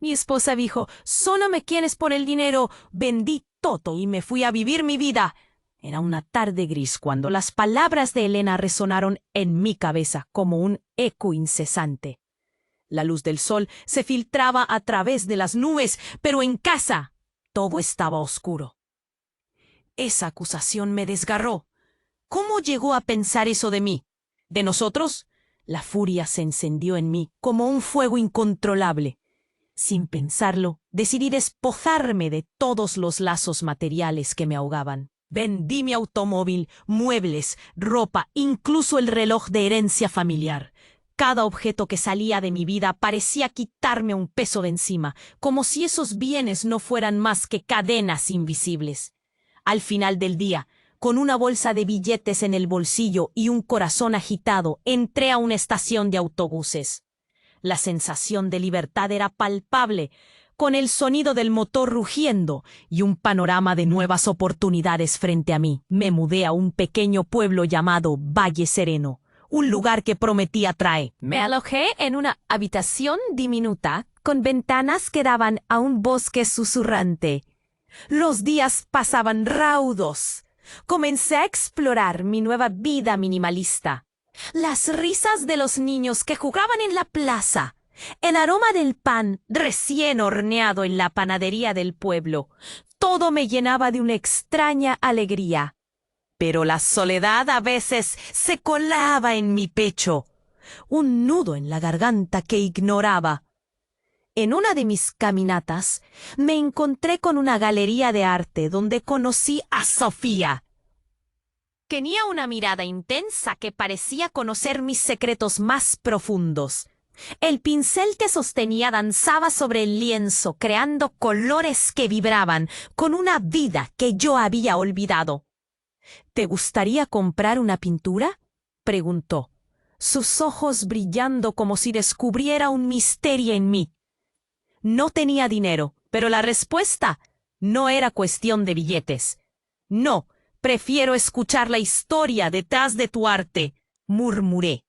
Mi esposa dijo, solo me quieres por el dinero. Vendí todo y me fui a vivir mi vida. Era una tarde gris cuando las palabras de Elena resonaron en mi cabeza como un eco incesante. La luz del sol se filtraba a través de las nubes, pero en casa todo estaba oscuro. Esa acusación me desgarró. ¿Cómo llegó a pensar eso de mí? ¿De nosotros? La furia se encendió en mí como un fuego incontrolable. Sin pensarlo, decidí despojarme de todos los lazos materiales que me ahogaban. Vendí mi automóvil, muebles, ropa, incluso el reloj de herencia familiar. Cada objeto que salía de mi vida parecía quitarme un peso de encima, como si esos bienes no fueran más que cadenas invisibles. Al final del día, con una bolsa de billetes en el bolsillo y un corazón agitado, entré a una estación de autobuses. La sensación de libertad era palpable, con el sonido del motor rugiendo y un panorama de nuevas oportunidades frente a mí. Me mudé a un pequeño pueblo llamado Valle Sereno, un lugar que prometía atraer. Me alojé en una habitación diminuta, con ventanas que daban a un bosque susurrante. Los días pasaban raudos. Comencé a explorar mi nueva vida minimalista. Las risas de los niños que jugaban en la plaza, el aroma del pan recién horneado en la panadería del pueblo, todo me llenaba de una extraña alegría. Pero la soledad a veces se colaba en mi pecho, un nudo en la garganta que ignoraba. En una de mis caminatas me encontré con una galería de arte donde conocí a Sofía. Tenía una mirada intensa que parecía conocer mis secretos más profundos. El pincel que sostenía danzaba sobre el lienzo, creando colores que vibraban con una vida que yo había olvidado. ¿Te gustaría comprar una pintura?, preguntó, sus ojos brillando como si descubriera un misterio en mí. No tenía dinero, pero la respuesta no era cuestión de billetes. No. Prefiero escuchar la historia detrás de tu arte, murmuré.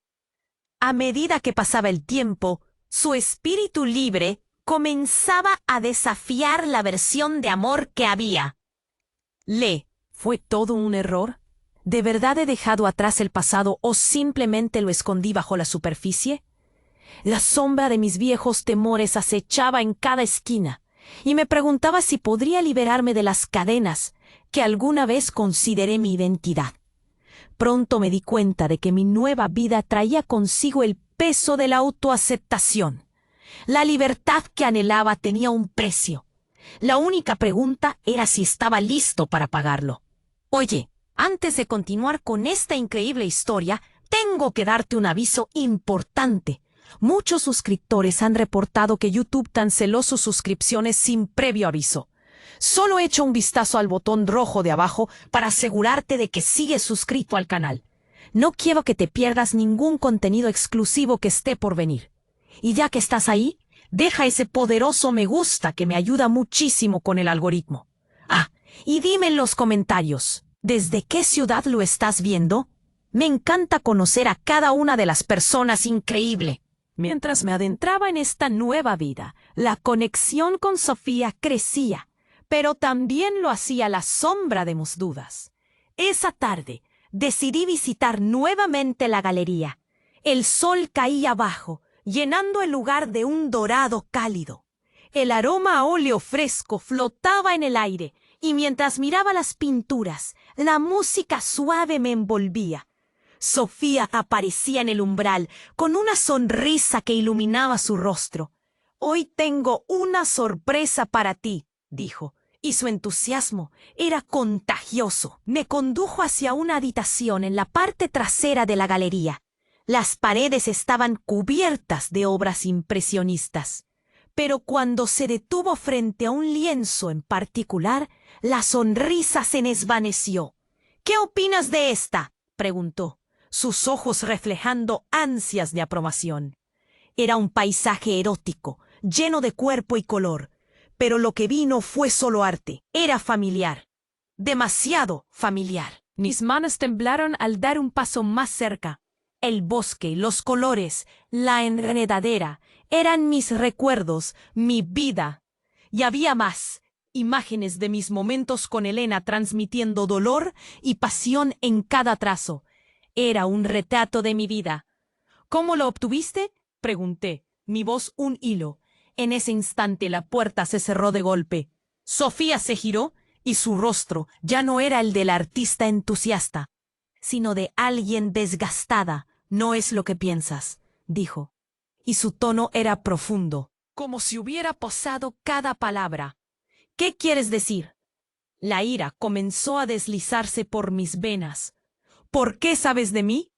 A medida que pasaba el tiempo, su espíritu libre comenzaba a desafiar la versión de amor que había. ¿Fue todo un error? ¿De verdad he dejado atrás el pasado o simplemente lo escondí bajo la superficie? La sombra de mis viejos temores acechaba en cada esquina, y me preguntaba si podría liberarme de las cadenas que alguna vez consideré mi identidad. Pronto me di cuenta de que mi nueva vida traía consigo el peso de la autoaceptación. La libertad que anhelaba tenía un precio. La única pregunta era si estaba listo para pagarlo. Oye, antes de continuar con esta increíble historia, tengo que darte un aviso importante. Muchos suscriptores han reportado que YouTube canceló sus suscripciones sin previo aviso. Solo echa un vistazo al botón rojo de abajo para asegurarte de que sigues suscrito al canal. No quiero que te pierdas ningún contenido exclusivo que esté por venir. Y ya que estás ahí, deja ese poderoso me gusta que me ayuda muchísimo con el algoritmo. Y dime en los comentarios, ¿desde qué ciudad lo estás viendo? Me encanta conocer a cada una de las personas increíble. Mientras me adentraba en esta nueva vida, la conexión con Sofía crecía. Pero también lo hacía la sombra de mis dudas. Esa tarde decidí visitar nuevamente la galería. El sol caía abajo, llenando el lugar de un dorado cálido. El aroma a óleo fresco flotaba en el aire, y mientras miraba las pinturas, la música suave me envolvía. Sofía aparecía en el umbral, con una sonrisa que iluminaba su rostro. «Hoy tengo una sorpresa para ti», dijo. Y su entusiasmo era contagioso. Me condujo hacia una habitación en la parte trasera de la galería. Las paredes estaban cubiertas de obras impresionistas. Pero cuando se detuvo frente a un lienzo en particular, la sonrisa se desvaneció. «¿Qué opinas de esta?», preguntó, sus ojos reflejando ansias de aprobación. Era un paisaje erótico, lleno de cuerpo y color. Pero lo que vi no fue solo arte, era familiar. Demasiado familiar. Mis manos temblaron al dar un paso más cerca. El bosque, los colores, la enredadera, eran mis recuerdos, mi vida. Y había más, imágenes de mis momentos con Elena transmitiendo dolor y pasión en cada trazo. Era un retrato de mi vida. ¿Cómo lo obtuviste? Pregunté, mi voz un hilo. En ese instante la puerta se cerró de golpe. Sofía se giró y su rostro ya no era el del artista entusiasta, sino de alguien desgastada. No es lo que piensas, dijo. Y su tono era profundo, como si hubiera posado cada palabra. ¿Qué quieres decir? La ira comenzó a deslizarse por mis venas. ¿Por qué sabes de mí?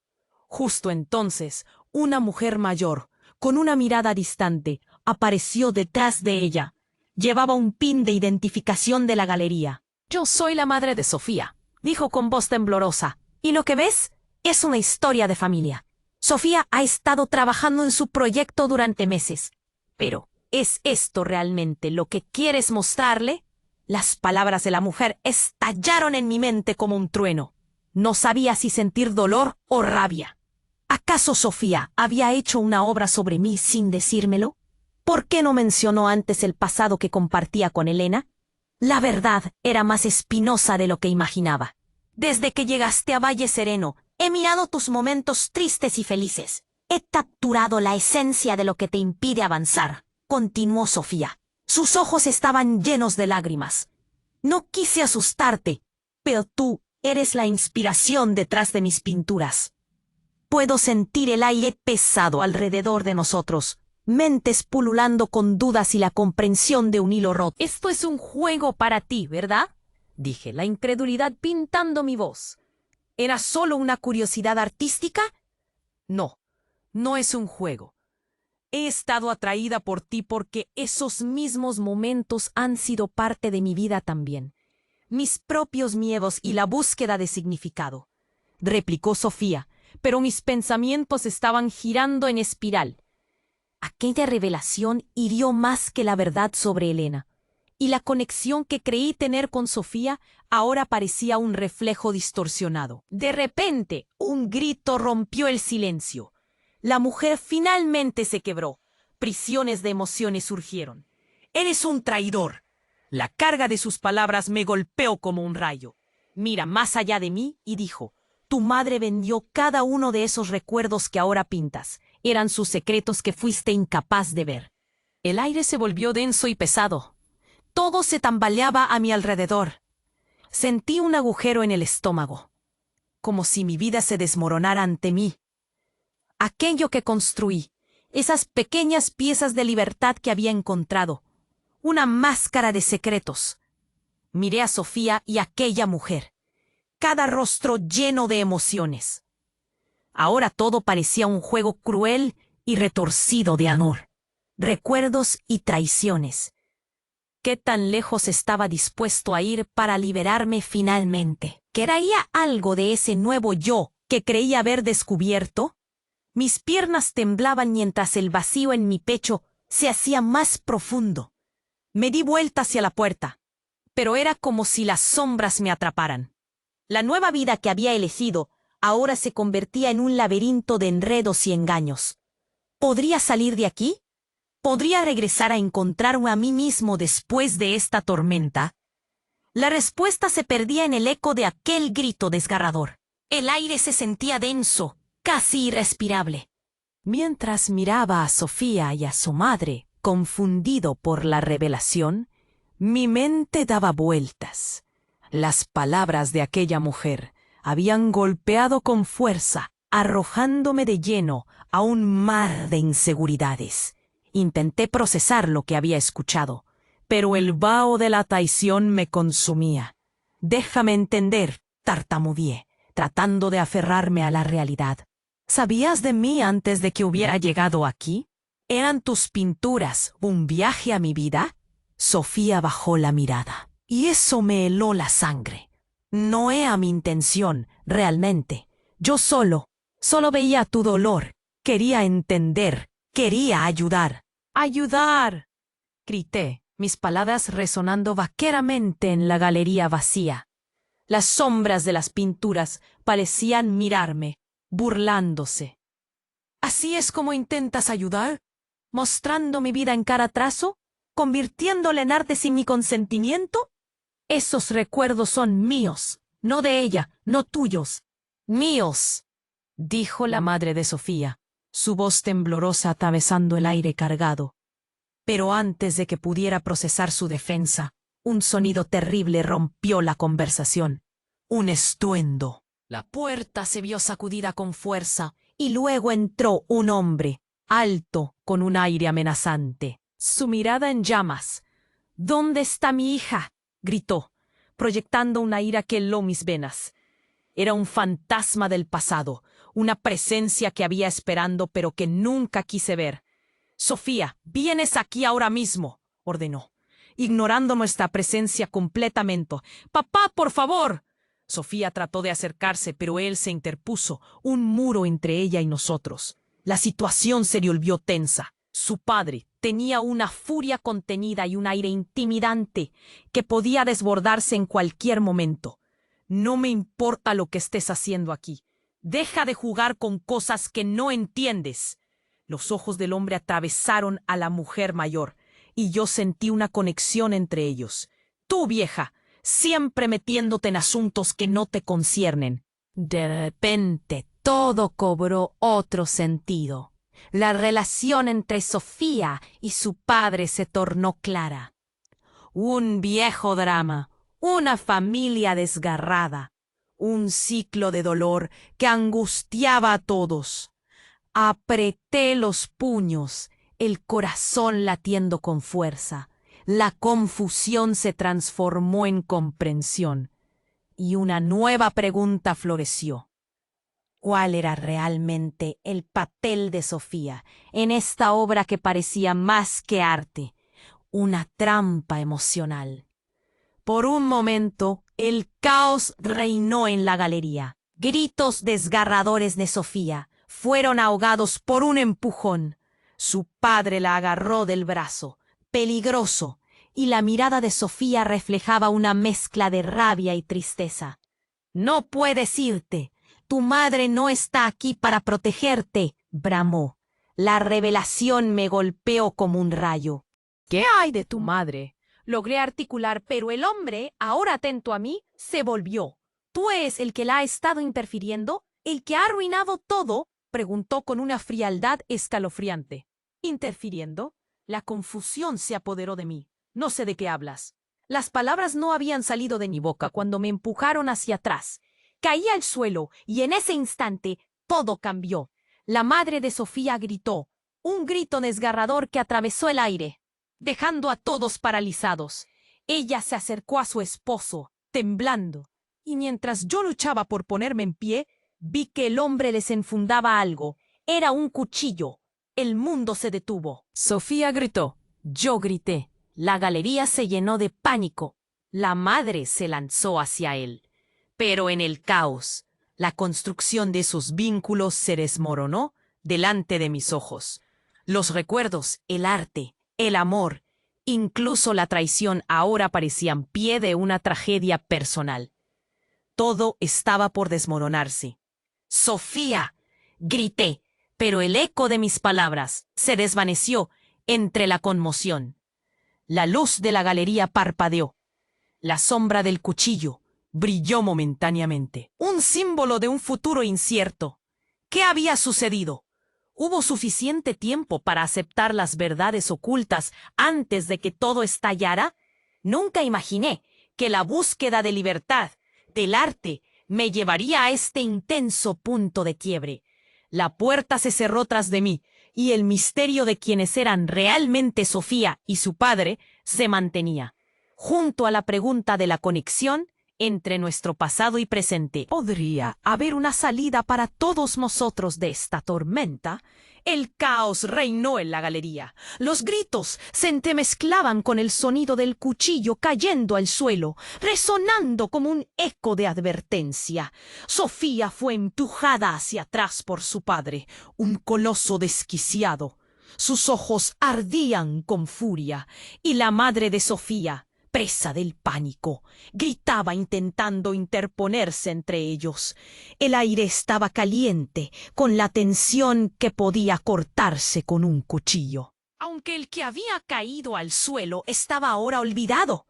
Justo entonces, una mujer mayor, con una mirada distante, apareció detrás de ella. Llevaba un pin de identificación de la galería. Yo soy la madre de Sofía, dijo con voz temblorosa. ¿Y lo que ves? Es una historia de familia. Sofía ha estado trabajando en su proyecto durante meses. Pero, ¿es esto realmente lo que quieres mostrarle? Las palabras de la mujer estallaron en mi mente como un trueno. No sabía si sentir dolor o rabia. ¿Acaso Sofía había hecho una obra sobre mí sin decírmelo? ¿Por qué no mencionó antes el pasado que compartía con Elena? La verdad era más espinosa de lo que imaginaba. Desde que llegaste a Valle Sereno, he mirado tus momentos tristes y felices. He capturado la esencia de lo que te impide avanzar, continuó Sofía. Sus ojos estaban llenos de lágrimas. No quise asustarte, pero tú eres la inspiración detrás de mis pinturas. Puedo sentir el aire pesado alrededor de nosotros, mentes pululando con dudas y la comprensión de un hilo roto. Esto es un juego para ti, ¿verdad? Dije, la incredulidad pintando mi voz. ¿Era solo una curiosidad artística? No, no es un juego. He estado atraída por ti porque esos mismos momentos han sido parte de mi vida también. Mis propios miedos y la búsqueda de significado, replicó Sofía, pero mis pensamientos estaban girando en espiral. Aquella revelación hirió más que la verdad sobre Elena, y la conexión que creí tener con Sofía ahora parecía un reflejo distorsionado. De repente, un grito rompió el silencio. La mujer finalmente se quebró. Prisiones de emociones surgieron. «Eres un traidor». La carga de sus palabras me golpeó como un rayo. Mira más allá de mí y dijo, «Tu madre vendió cada uno de esos recuerdos que ahora pintas. Eran sus secretos que fuiste incapaz de ver». El aire se volvió denso y pesado. Todo se tambaleaba a mi alrededor. Sentí un agujero en el estómago, como si mi vida se desmoronara ante mí. Aquello que construí, esas pequeñas piezas de libertad que había encontrado, una máscara de secretos. Miré a Sofía y a aquella mujer, cada rostro lleno de emociones. Ahora todo parecía un juego cruel y retorcido de amor, recuerdos y traiciones. ¿Qué tan lejos estaba dispuesto a ir para liberarme finalmente? ¿Quería algo de ese nuevo yo que creía haber descubierto? Mis piernas temblaban mientras el vacío en mi pecho se hacía más profundo. Me di vuelta hacia la puerta, pero era como si las sombras me atraparan. La nueva vida que había elegido ahora se convertía en un laberinto de enredos y engaños. ¿Podría salir de aquí? ¿Podría regresar a encontrarme a mí mismo después de esta tormenta? La respuesta se perdía en el eco de aquel grito desgarrador. El aire se sentía denso, casi irrespirable. Mientras miraba a Sofía y a su madre, confundido por la revelación, mi mente daba vueltas. Las palabras de aquella mujer habían golpeado con fuerza, arrojándome de lleno a un mar de inseguridades. Intenté procesar lo que había escuchado, pero el vaho de la traición me consumía. «Déjame entender», tartamudeé, tratando de aferrarme a la realidad. «¿Sabías de mí antes de que hubiera llegado aquí? ¿Eran tus pinturas un viaje a mi vida?» Sofía bajó la mirada, y eso me heló la sangre. No era mi intención, realmente. Yo solo veía tu dolor. Quería entender, quería ayudar. ¡Ayudar!, grité, mis palabras resonando vaqueramente en la galería vacía. Las sombras de las pinturas parecían mirarme, burlándose. ¿Así es como intentas ayudar? ¿Mostrando mi vida en cara trazo? ¿Convirtiéndola en arte sin mi consentimiento? Esos recuerdos son míos, no de ella, no tuyos. Míos, dijo la madre de Sofía, su voz temblorosa atravesando el aire cargado. Pero antes de que pudiera procesar su defensa, un sonido terrible rompió la conversación. Un estruendo. La puerta se vio sacudida con fuerza y luego entró un hombre, alto, con un aire amenazante, su mirada en llamas. «¿Dónde está mi hija?», gritó, proyectando una ira que heló mis venas. Era un fantasma del pasado, una presencia que había esperando pero que nunca quise ver. «Sofía, vienes aquí ahora mismo», ordenó, ignorando nuestra presencia completamente. «Papá, por favor». Sofía trató de acercarse, pero él se interpuso, un muro entre ella y nosotros. La situación se volvió tensa. Su padre tenía una furia contenida y un aire intimidante que podía desbordarse en cualquier momento. «No me importa lo que estés haciendo aquí. Deja de jugar con cosas que no entiendes». Los ojos del hombre atravesaron a la mujer mayor, y yo sentí una conexión entre ellos. «Tú, vieja, siempre metiéndote en asuntos que no te conciernen». De repente todo cobró otro sentido. La relación entre Sofía y su padre se tornó clara. Un viejo drama, una familia desgarrada, un ciclo de dolor que angustiaba a todos. Apreté los puños, el corazón latiendo con fuerza. La confusión se transformó en comprensión y una nueva pregunta floreció. ¿Cuál era realmente el papel de Sofía en esta obra que parecía más que arte, una trampa emocional? Por un momento, el caos reinó en la galería. Gritos desgarradores de Sofía fueron ahogados por un empujón. Su padre la agarró del brazo, peligroso, y la mirada de Sofía reflejaba una mezcla de rabia y tristeza. «No puedes irte. Tu madre no está aquí para protegerte», bramó. La revelación me golpeó como un rayo. «¿Qué hay de tu madre?», logré articular, pero el hombre, ahora atento a mí, se volvió. «¿Tú eres el que la ha estado interfiriendo? ¿El que ha arruinado todo?», preguntó con una frialdad escalofriante. «¿Interfiriendo?». La confusión se apoderó de mí. «No sé de qué hablas». Las palabras no habían salido de mi boca cuando me empujaron hacia atrás. Caí al suelo y en ese instante todo cambió. La madre de Sofía gritó, un grito desgarrador que atravesó el aire, dejando a todos paralizados. Ella se acercó a su esposo, temblando, y mientras yo luchaba por ponerme en pie, vi que el hombre les enfundaba algo. Era un cuchillo. El mundo se detuvo. Sofía gritó. Yo grité. La galería se llenó de pánico. La madre se lanzó hacia él. Pero en el caos, la construcción de sus vínculos se desmoronó delante de mis ojos. Los recuerdos, el arte, el amor, incluso la traición ahora parecían pie de una tragedia personal. Todo estaba por desmoronarse. «Sofía», grité, pero el eco de mis palabras se desvaneció entre la conmoción. La luz de la galería parpadeó. La sombra del cuchillo brilló momentáneamente. Un símbolo de un futuro incierto. ¿Qué había sucedido? ¿Hubo suficiente tiempo para aceptar las verdades ocultas antes de que todo estallara? Nunca imaginé que la búsqueda de libertad, del arte, me llevaría a este intenso punto de quiebre. La puerta se cerró tras de mí, y el misterio de quienes eran realmente Sofía y su padre se mantenía. Junto a la pregunta de la conexión entre nuestro pasado y presente, ¿podría haber una salida para todos nosotros de esta tormenta? El caos reinó en la galería. Los gritos se entremezclaban con el sonido del cuchillo cayendo al suelo, resonando como un eco de advertencia. Sofía fue empujada hacia atrás por su padre, un coloso desquiciado. Sus ojos ardían con furia, y la madre de Sofía, presa del pánico. Gritaba intentando interponerse entre ellos. El aire estaba caliente, con la tensión que podía cortarse con un cuchillo. Aunque el que había caído al suelo estaba ahora olvidado.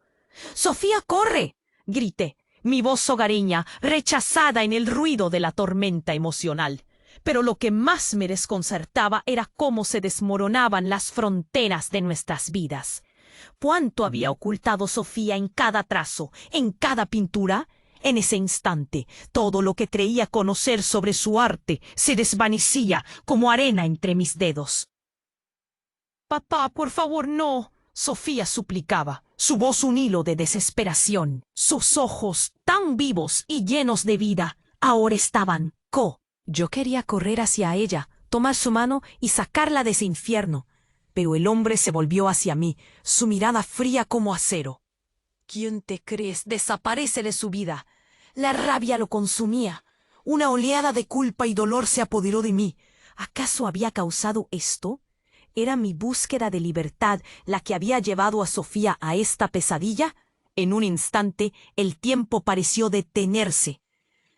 «¡Sofía, corre!», grité, mi voz hogareña rechazada en el ruido de la tormenta emocional. Pero lo que más me desconcertaba era cómo se desmoronaban las fronteras de nuestras vidas. ¿Cuánto había ocultado Sofía en cada trazo, en cada pintura? En ese instante, todo lo que creía conocer sobre su arte se desvanecía como arena entre mis dedos. «Papá, por favor, no», Sofía suplicaba, su voz un hilo de desesperación. Sus ojos, tan vivos y llenos de vida, ahora estaban Yo quería correr hacia ella, tomar su mano y sacarla de ese infierno. Pero el hombre se volvió hacia mí, su mirada fría como acero. «¿Quién te crees? Desaparece de su vida». La rabia lo consumía. Una oleada de culpa y dolor se apoderó de mí. ¿Acaso había causado esto? ¿Era mi búsqueda de libertad la que había llevado a Sofía a esta pesadilla? En un instante, el tiempo pareció detenerse.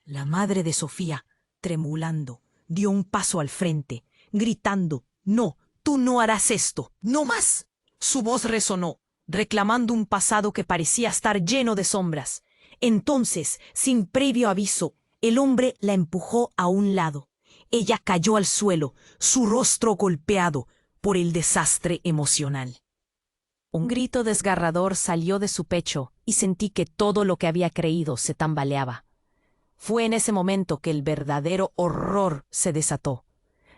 La madre de Sofía, tremulando, dio un paso al frente, gritando: «No, tú no harás esto, no más». Su voz resonó, reclamando un pasado que parecía estar lleno de sombras. Entonces, sin previo aviso, el hombre la empujó a un lado. Ella cayó al suelo, su rostro golpeado por el desastre emocional. Un grito desgarrador salió de su pecho y sentí que todo lo que había creído se tambaleaba. Fue en ese momento que el verdadero horror se desató.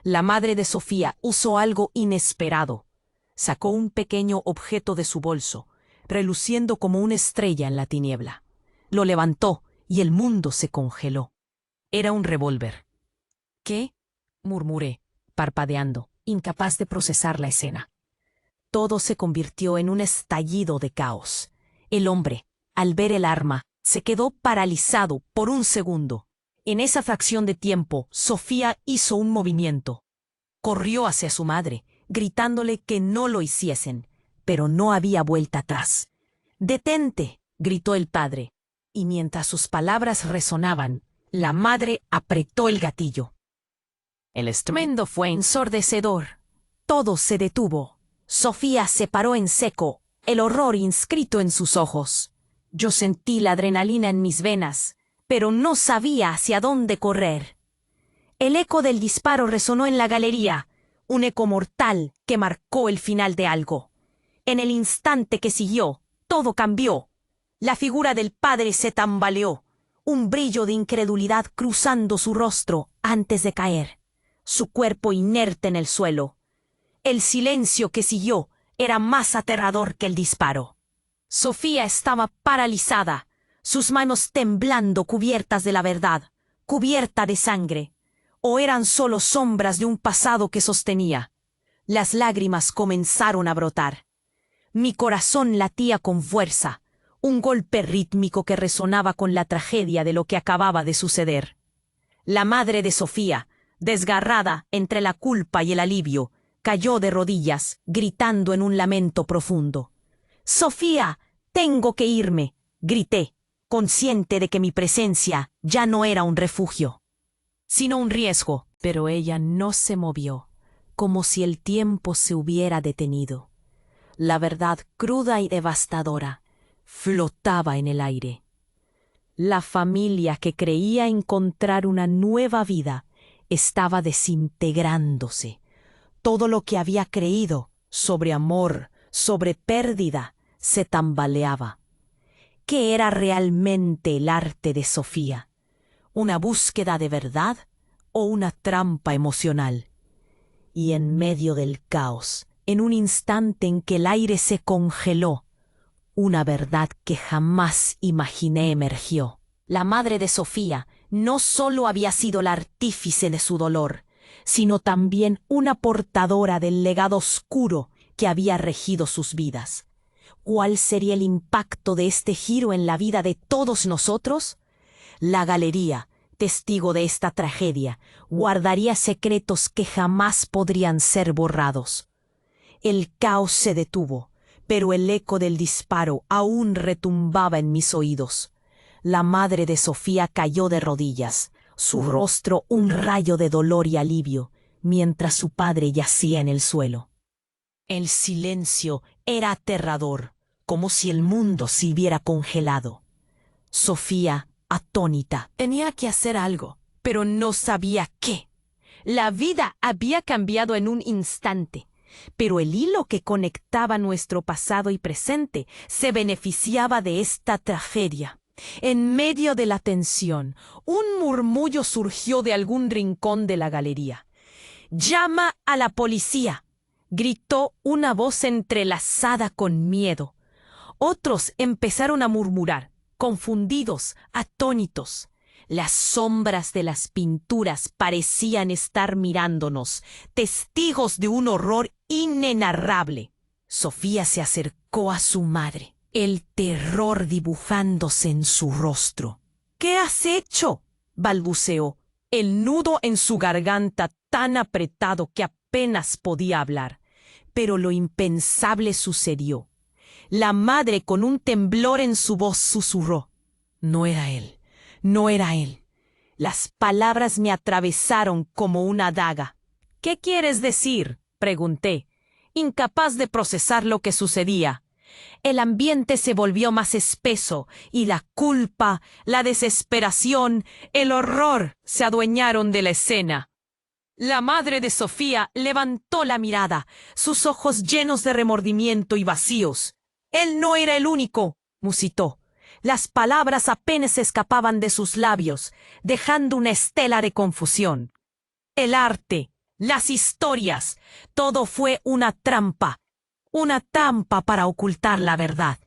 La madre de Sofía usó algo inesperado. Sacó un pequeño objeto de su bolso, reluciendo como una estrella en la tiniebla. Lo levantó y el mundo se congeló. Era un revólver. «¿Qué?», murmuré, parpadeando, incapaz de procesar la escena. Todo se convirtió en un estallido de caos. El hombre, al ver el arma, se quedó paralizado por un segundo. En esa fracción de tiempo, Sofía hizo un movimiento. Corrió hacia su madre, gritándole que no lo hiciesen, pero no había vuelta atrás. «¡Detente!», gritó el padre, y mientras sus palabras resonaban, la madre apretó el gatillo. El estruendo fue ensordecedor. Todo se detuvo. Sofía se paró en seco, el horror inscrito en sus ojos. Yo sentí la adrenalina en mis venas, pero no sabía hacia dónde correr. El eco del disparo resonó en la galería, un eco mortal que marcó el final de algo. En el instante que siguió, todo cambió. La figura del padre se tambaleó, un brillo de incredulidad cruzando su rostro antes de caer, su cuerpo inerte en el suelo. El silencio que siguió era más aterrador que el disparo. Sofía estaba paralizada, sus manos temblando cubiertas de la verdad, cubierta de sangre. ¿O eran solo sombras de un pasado que sostenía? Las lágrimas comenzaron a brotar. Mi corazón latía con fuerza, un golpe rítmico que resonaba con la tragedia de lo que acababa de suceder. La madre de Sofía, desgarrada entre la culpa y el alivio, cayó de rodillas, gritando en un lamento profundo. «Sofía, tengo que irme», grité, consciente de que mi presencia ya no era un refugio, sino un riesgo. Pero ella no se movió, como si el tiempo se hubiera detenido. La verdad cruda y devastadora flotaba en el aire. La familia que creía encontrar una nueva vida estaba desintegrándose. Todo lo que había creído sobre amor, sobre pérdida, se tambaleaba. ¿Qué era realmente el arte de Sofía? ¿Una búsqueda de verdad o una trampa emocional? Y en medio del caos, en un instante en que el aire se congeló, una verdad que jamás imaginé emergió. La madre de Sofía no solo había sido la artífice de su dolor, sino también una portadora del legado oscuro que había regido sus vidas. ¿Cuál sería el impacto de este giro en la vida de todos nosotros? La galería, testigo de esta tragedia, guardaría secretos que jamás podrían ser borrados. El caos se detuvo, pero el eco del disparo aún retumbaba en mis oídos. La madre de Sofía cayó de rodillas, su rostro un rayo de dolor y alivio, mientras su padre yacía en el suelo. El silencio era aterrador, como si el mundo se hubiera congelado. Sofía, atónita, tenía que hacer algo, pero no sabía qué. La vida había cambiado en un instante, pero el hilo que conectaba nuestro pasado y presente se beneficiaba de esta tragedia. En medio de la tensión, un murmullo surgió de algún rincón de la galería. «¡Llama a la policía!», gritó una voz entrelazada con miedo. Otros empezaron a murmurar, confundidos, atónitos. Las sombras de las pinturas parecían estar mirándonos, testigos de un horror inenarrable. Sofía se acercó a su madre, el terror dibujándose en su rostro. «¿Qué has hecho?», balbuceó, el nudo en su garganta tan apretado que apenas podía hablar. Pero lo impensable sucedió. La madre, con un temblor en su voz, susurró: «No era él, no era él». Las palabras me atravesaron como una daga. «¿Qué quieres decir?», pregunté, incapaz de procesar lo que sucedía. El ambiente se volvió más espeso y la culpa, la desesperación, el horror se adueñaron de la escena. La madre de Sofía levantó la mirada, sus ojos llenos de remordimiento y vacíos. «Él no era el único», musitó. Las palabras apenas escapaban de sus labios, dejando una estela de confusión. El arte, las historias, todo fue una trampa para ocultar la verdad.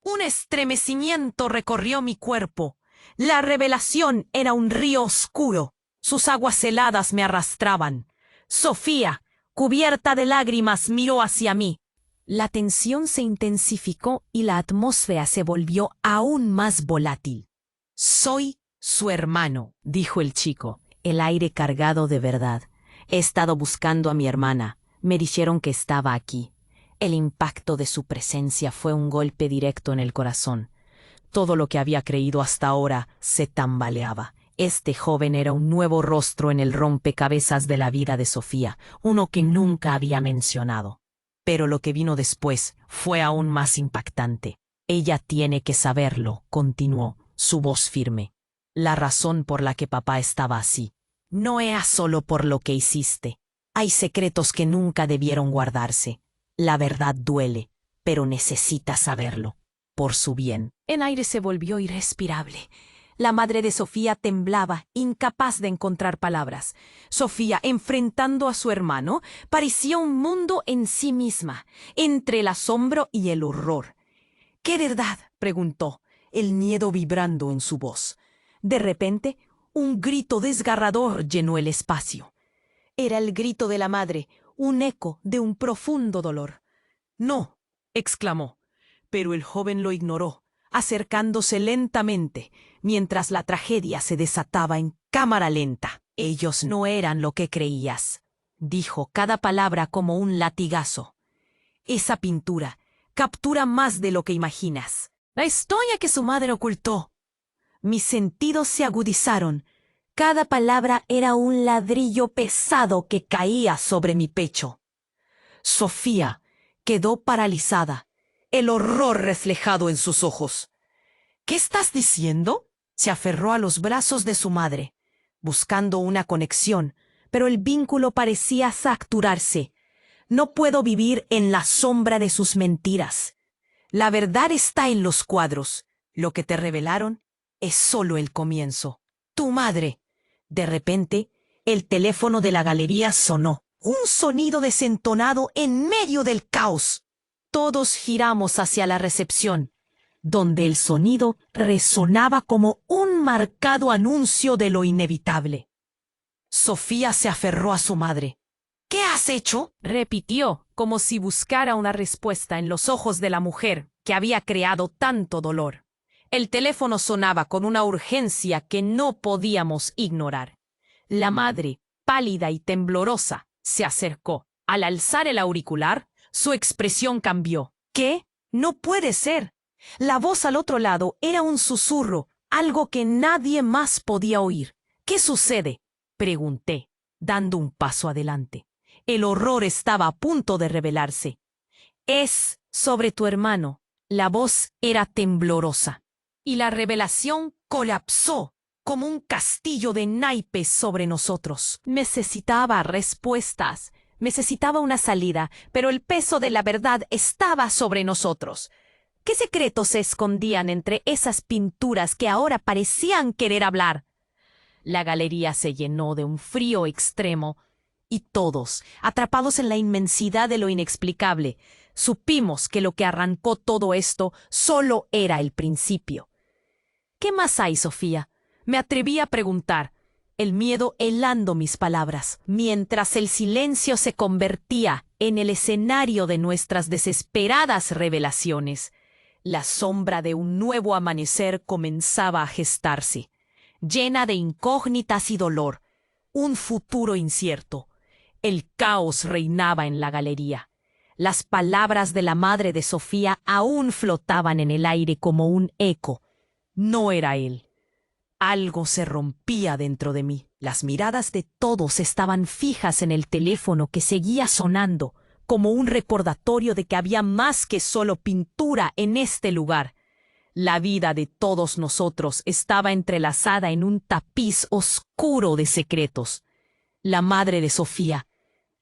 Un estremecimiento recorrió mi cuerpo. La revelación era un río oscuro. Sus aguas heladas me arrastraban. Sofía, cubierta de lágrimas, miró hacia mí. La tensión se intensificó y la atmósfera se volvió aún más volátil. «Soy su hermano», dijo el chico, el aire cargado de verdad. «He estado buscando a mi hermana. Me dijeron que estaba aquí». El impacto de su presencia fue un golpe directo en el corazón. Todo lo que había creído hasta ahora se tambaleaba. Este joven era un nuevo rostro en el rompecabezas de la vida de Sofía, uno que nunca había mencionado. Pero lo que vino después fue aún más impactante. «Ella tiene que saberlo», continuó, su voz firme. «La razón por la que papá estaba así no era solo por lo que hiciste. Hay secretos que nunca debieron guardarse. La verdad duele, pero necesita saberlo, por su bien». El aire se volvió irrespirable. La madre de Sofía temblaba, incapaz de encontrar palabras. Sofía, enfrentando a su hermano, parecía un mundo en sí misma, entre el asombro y el horror. «¿Qué verdad?», preguntó, el miedo vibrando en su voz. De repente, un grito desgarrador llenó el espacio. Era el grito de la madre, un eco de un profundo dolor. «No», exclamó, pero el joven lo ignoró, acercándose lentamente, mientras la tragedia se desataba en cámara lenta. «Ellos no eran lo que creías», dijo, cada palabra como un latigazo. «Esa pintura captura más de lo que imaginas. La historia que su madre ocultó». Mis sentidos se agudizaron. Cada palabra era un ladrillo pesado que caía sobre mi pecho. Sofía quedó paralizada, el horror reflejado en sus ojos. «¿Qué estás diciendo?», se aferró a los brazos de su madre, buscando una conexión, pero el vínculo parecía fracturarse. «No puedo vivir en la sombra de sus mentiras. La verdad está en los cuadros. Lo que te revelaron es solo el comienzo. Tu madre». De repente, el teléfono de la galería sonó. Un sonido desentonado en medio del caos. Todos giramos hacia la recepción, donde el sonido resonaba como un marcado anuncio de lo inevitable. Sofía se aferró a su madre. «¿Qué has hecho?», repitió, como si buscara una respuesta en los ojos de la mujer que había creado tanto dolor. El teléfono sonaba con una urgencia que no podíamos ignorar. La madre, pálida y temblorosa, se acercó. Al alzar el auricular, su expresión cambió. ¿Qué? No puede ser. La voz al otro lado era un susurro, algo que nadie más podía oír. ¿Qué sucede? Pregunté, dando un paso adelante. El horror estaba a punto de revelarse. Es sobre tu hermano. La voz era temblorosa. Y la revelación colapsó como un castillo de naipes sobre nosotros. Necesitaba respuestas. Necesitaba una salida, pero el peso de la verdad estaba sobre nosotros. ¿Qué secretos se escondían entre esas pinturas que ahora parecían querer hablar? La galería se llenó de un frío extremo, y todos, atrapados en la inmensidad de lo inexplicable, supimos que lo que arrancó todo esto solo era el principio. ¿Qué más hay, Sofía? Me atreví a preguntar, el miedo helando mis palabras, mientras el silencio se convertía en el escenario de nuestras desesperadas revelaciones. La sombra de un nuevo amanecer comenzaba a gestarse, llena de incógnitas y dolor, un futuro incierto. El caos reinaba en la galería. Las palabras de la madre de Sofía aún flotaban en el aire como un eco. No era él. Algo se rompía dentro de mí. Las miradas de todos estaban fijas en el teléfono que seguía sonando, como un recordatorio de que había más que solo pintura en este lugar. La vida de todos nosotros estaba entrelazada en un tapiz oscuro de secretos. La madre de Sofía,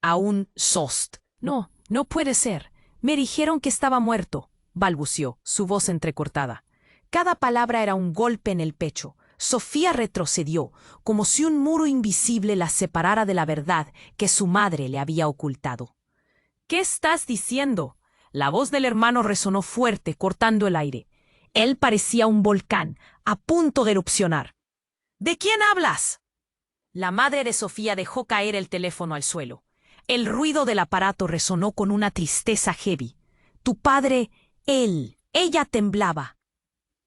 aún Sost. No, no puede ser. Me dijeron que estaba muerto, balbució, su voz entrecortada. Cada palabra era un golpe en el pecho. Sofía retrocedió, como si un muro invisible la separara de la verdad que su madre le había ocultado. ¿Qué estás diciendo? La voz del hermano resonó fuerte, cortando el aire. Él parecía un volcán, a punto de erupcionar. ¿De quién hablas? La madre de Sofía dejó caer el teléfono al suelo. El ruido del aparato resonó con una tristeza heavy. Tu padre, ella temblaba.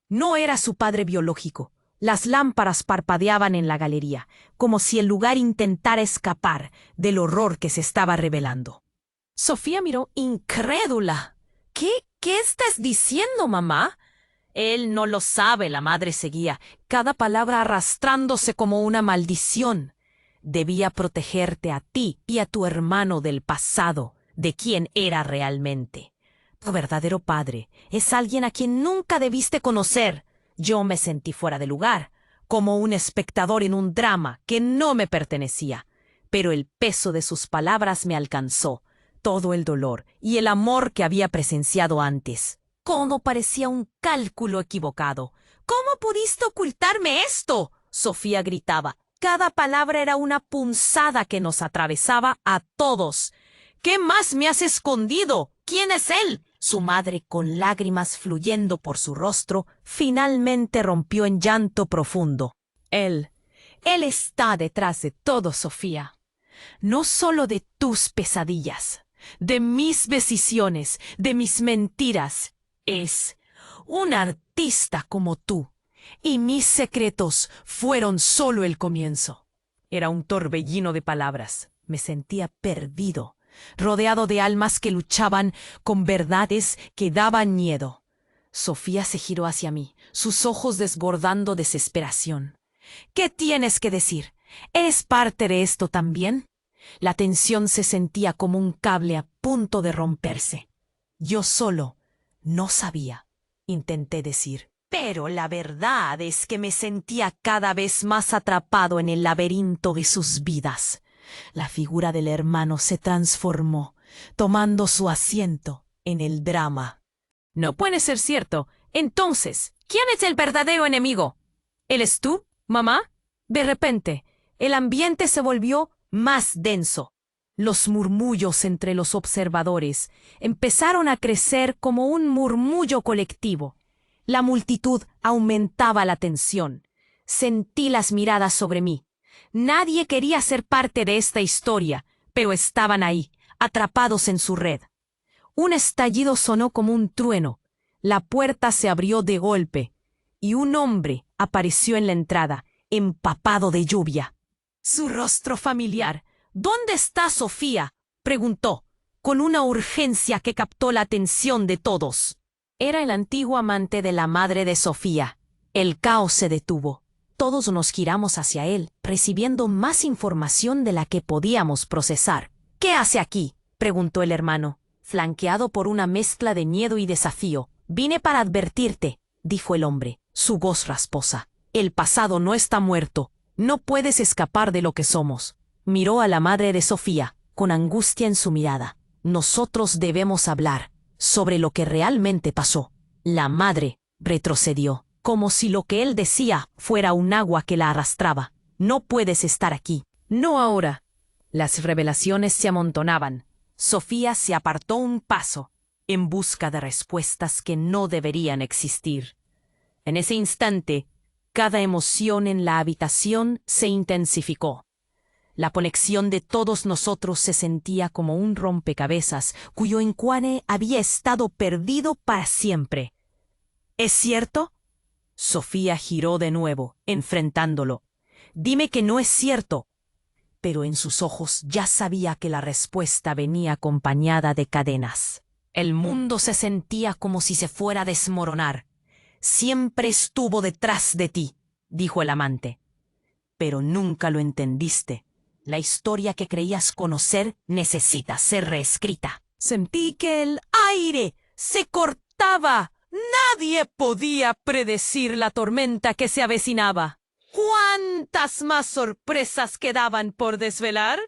No era su padre biológico. Las lámparas parpadeaban en la galería, como si el lugar intentara escapar del horror que se estaba revelando. Sofía miró incrédula. ¿Qué estás diciendo, mamá? Él no lo sabe, la madre seguía, cada palabra arrastrándose como una maldición. Debía protegerte a ti y a tu hermano del pasado, de quien era realmente. Tu verdadero padre es alguien a quien nunca debiste conocer. Yo me sentí fuera de lugar, como un espectador en un drama que no me pertenecía. Pero el peso de sus palabras me alcanzó, todo el dolor y el amor que había presenciado antes. Todo parecía un cálculo equivocado. ¿Cómo pudiste ocultarme esto? Sofía gritaba. Cada palabra era una punzada que nos atravesaba a todos. ¿Qué más me has escondido? ¿Quién es él? Su madre, con lágrimas fluyendo por su rostro, finalmente rompió en llanto profundo. Él está detrás de todo, Sofía. No solo de tus pesadillas, de mis decisiones, de mis mentiras. Es un artista como tú, y mis secretos fueron solo el comienzo. Era un torbellino de palabras. Me sentía perdido, rodeado de almas que luchaban con verdades que daban miedo. Sofía se giró hacia mí, sus ojos desbordando desesperación. ¿Qué tienes que decir? ¿Eres parte de esto también? La tensión se sentía como un cable a punto de romperse. Yo solo no sabía, intenté decir. Pero la verdad es que me sentía cada vez más atrapado en el laberinto de sus vidas. La figura del hermano se transformó, tomando su asiento en el drama. No puede ser cierto. Entonces, ¿quién es el verdadero enemigo? ¿Eres tú, mamá? De repente, el ambiente se volvió más denso. Los murmullos entre los observadores empezaron a crecer como un murmullo colectivo. La multitud aumentaba la tensión. Sentí las miradas sobre mí. Nadie quería ser parte de esta historia, pero estaban ahí, atrapados en su red. Un estallido sonó como un trueno. La puerta se abrió de golpe, y un hombre apareció en la entrada, empapado de lluvia. Su rostro familiar. ¿Dónde está Sofía? Preguntó. con una urgencia que captó la atención de todos. Era el antiguo amante de la madre de Sofía. El caos se detuvo. Todos nos giramos hacia él, recibiendo más información de la que podíamos procesar. «¿Qué hace aquí?», preguntó el hermano, flanqueado por una mezcla de miedo y desafío. «Vine para advertirte», dijo el hombre, su voz rasposa. «El pasado no está muerto. No puedes escapar de lo que somos». Miró a la madre de Sofía, con angustia en su mirada. «Nosotros debemos hablar sobre lo que realmente pasó». La madre retrocedió, como si lo que él decía fuera un agua que la arrastraba. «No puedes estar aquí». «No ahora». Las revelaciones se amontonaban. Sofía se apartó un paso, en busca de respuestas que no deberían existir. En ese instante, cada emoción en la habitación se intensificó. La conexión de todos nosotros se sentía como un rompecabezas cuyo encuadre había estado perdido para siempre. ¿Es cierto? Sofía giró de nuevo, enfrentándolo. «Dime que no es cierto». Pero en sus ojos ya sabía que la respuesta venía acompañada de cadenas. El mundo se sentía como si se fuera a desmoronar. «Siempre estuvo detrás de ti», dijo el amante. «Pero nunca lo entendiste. La historia que creías conocer necesita ser reescrita». Sentí que el aire se cortaba. Nadie podía predecir la tormenta que se avecinaba. ¿Cuántas más sorpresas quedaban por desvelar?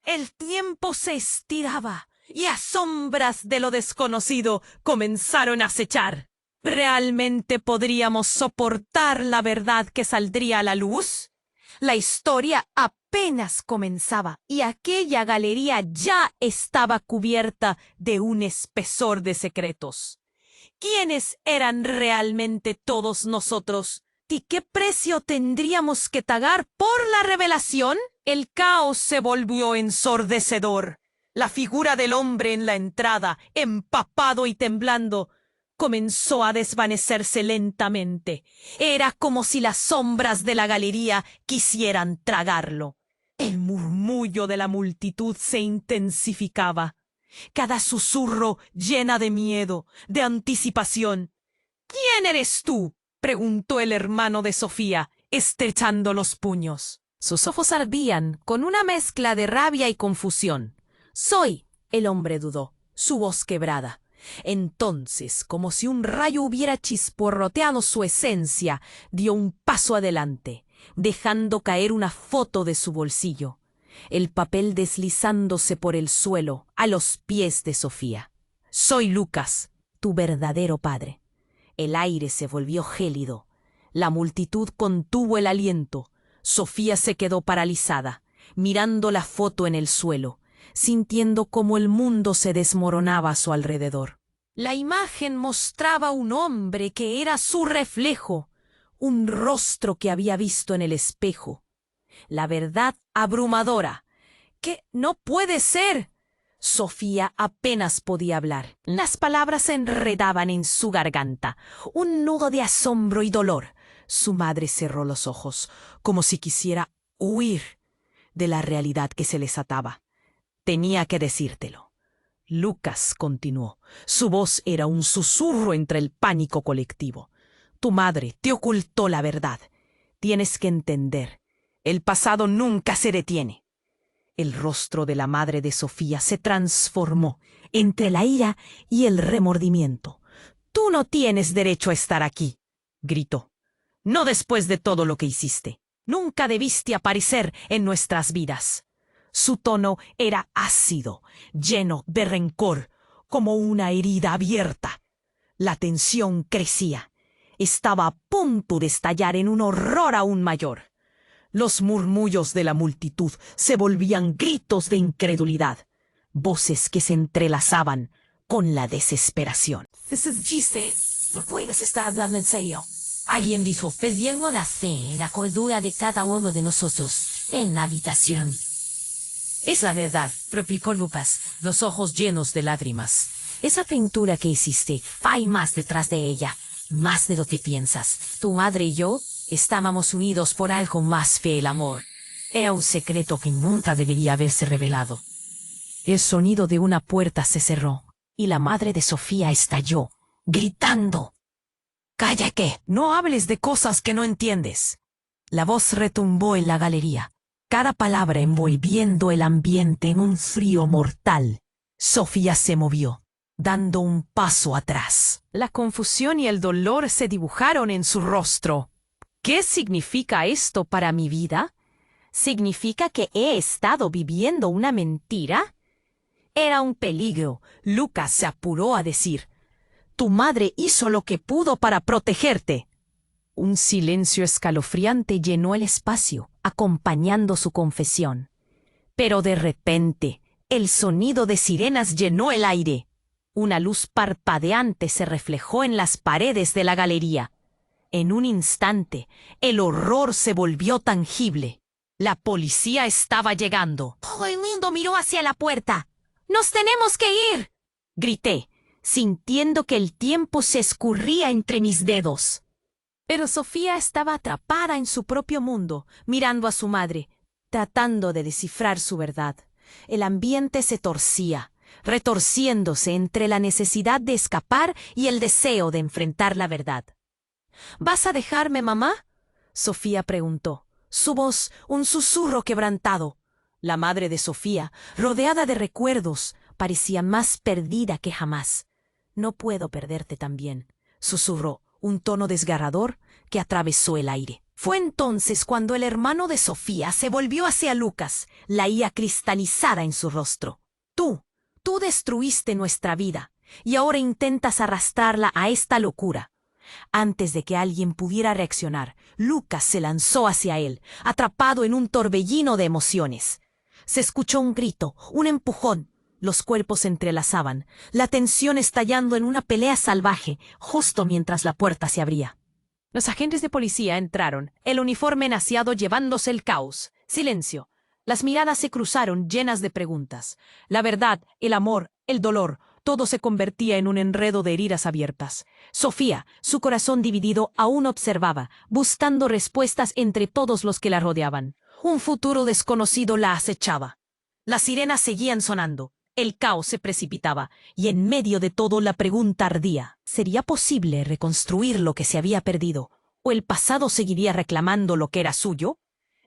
El tiempo se estiraba y sombras de lo desconocido comenzaron a acechar. ¿Realmente podríamos soportar la verdad que saldría a la luz? La historia apenas comenzaba y aquella galería ya estaba cubierta de un espesor de secretos. ¿Quiénes eran realmente todos nosotros? ¿Y qué precio tendríamos que pagar por la revelación? El caos se volvió ensordecedor. La figura del hombre en la entrada, empapado y temblando, comenzó a desvanecerse lentamente. Era como si las sombras de la galería quisieran tragarlo. El murmullo de la multitud se intensificaba. Cada susurro llena de miedo, de anticipación. «¿Quién eres tú?», preguntó el hermano de Sofía, estrechando los puños. Sus ojos ardían con una mezcla de rabia y confusión. «Soy», el hombre dudó, su voz quebrada. Entonces, como si un rayo hubiera chisporroteado su esencia, dio un paso adelante, dejando caer una foto de su bolsillo, el papel deslizándose por el suelo a los pies de Sofía. «Soy Lucas, tu verdadero padre». El aire se volvió gélido. La multitud contuvo el aliento. Sofía se quedó paralizada, mirando la foto en el suelo, sintiendo cómo el mundo se desmoronaba a su alrededor. La imagen mostraba un hombre que era su reflejo, un rostro que había visto en el espejo. La verdad abrumadora. «¿Qué? No puede ser». Sofía apenas podía hablar. Las palabras se enredaban en su garganta, un nudo de asombro y dolor. Su madre cerró los ojos, como si quisiera huir de la realidad que se les ataba. «Tenía que decírtelo». Lucas continuó. Su voz era un susurro entre el pánico colectivo. «Tu madre te ocultó la verdad. Tienes que entender. El pasado nunca se detiene». El rostro de la madre de Sofía se transformó entre la ira y el remordimiento. «Tú no tienes derecho a estar aquí», gritó. «No después de todo lo que hiciste. Nunca debiste aparecer en nuestras vidas». Su tono era ácido, lleno de rencor, como una herida abierta. La tensión crecía. Estaba a punto de estallar en un horror aún mayor. Los murmullos de la multitud se volvían gritos de incredulidad, voces que se entrelazaban con la desesperación. This is chiste. No puedes estar hablando en serio. Alguien dijo, perdiendo la fe en la cordura de cada uno de nosotros en la habitación. «Es la verdad», replicó Lucas, los ojos llenos de lágrimas. «Esa pintura que hiciste, hay más detrás de ella, más de lo que piensas. Tu madre y yo estábamos unidos por algo más que el amor. Era un secreto que nunca debería haberse revelado». El sonido de una puerta se cerró, y la madre de Sofía estalló, gritando. «¡Calla que! No hables de cosas que no entiendes». La voz retumbó en la galería, cada palabra envolviendo el ambiente en un frío mortal. Sofía se movió, dando un paso atrás. La confusión y el dolor se dibujaron en su rostro. ¿Qué significa esto para mi vida? ¿Significa que he estado viviendo una mentira? Era un peligro. Lucas se apuró a decir: «Tu madre hizo lo que pudo para protegerte». Un silencio escalofriante llenó el espacio, acompañando su confesión. Pero de repente, el sonido de sirenas llenó el aire. Una luz parpadeante se reflejó en las paredes de la galería. En un instante, el horror se volvió tangible. La policía estaba llegando. Todo el mundo miró hacia la puerta. «¡Nos tenemos que ir!», grité, sintiendo que el tiempo se escurría entre mis dedos. Pero Sofía estaba atrapada en su propio mundo, mirando a su madre, tratando de descifrar su verdad. El ambiente se torcía, retorciéndose entre la necesidad de escapar y el deseo de enfrentar la verdad. «¿Vas a dejarme, mamá?», Sofía preguntó, su voz un susurro quebrantado. La madre de Sofía, rodeada de recuerdos, parecía más perdida que jamás. «No puedo perderte también», susurró, un tono desgarrador que atravesó el aire. Fue entonces cuando el hermano de Sofía se volvió hacia Lucas, la ira cristalizada en su rostro. Tú destruiste nuestra vida, y ahora intentas arrastrarla a esta locura». Antes de que alguien pudiera reaccionar, Lucas se lanzó hacia él, atrapado en un torbellino de emociones. Se escuchó un grito, un empujón. Los cuerpos se entrelazaban, la tensión estallando en una pelea salvaje, justo mientras la puerta se abría. Los agentes de policía entraron, el uniforme naciado llevándose el caos. Silencio. Las miradas se cruzaron llenas de preguntas. La verdad, el amor, el dolor, todo se convertía en un enredo de heridas abiertas. Sofía, su corazón dividido, aún observaba, buscando respuestas entre todos los que la rodeaban. Un futuro desconocido la acechaba. Las sirenas seguían sonando. El caos se precipitaba, y en medio de todo la pregunta ardía. ¿Sería posible reconstruir lo que se había perdido? ¿O el pasado seguiría reclamando lo que era suyo?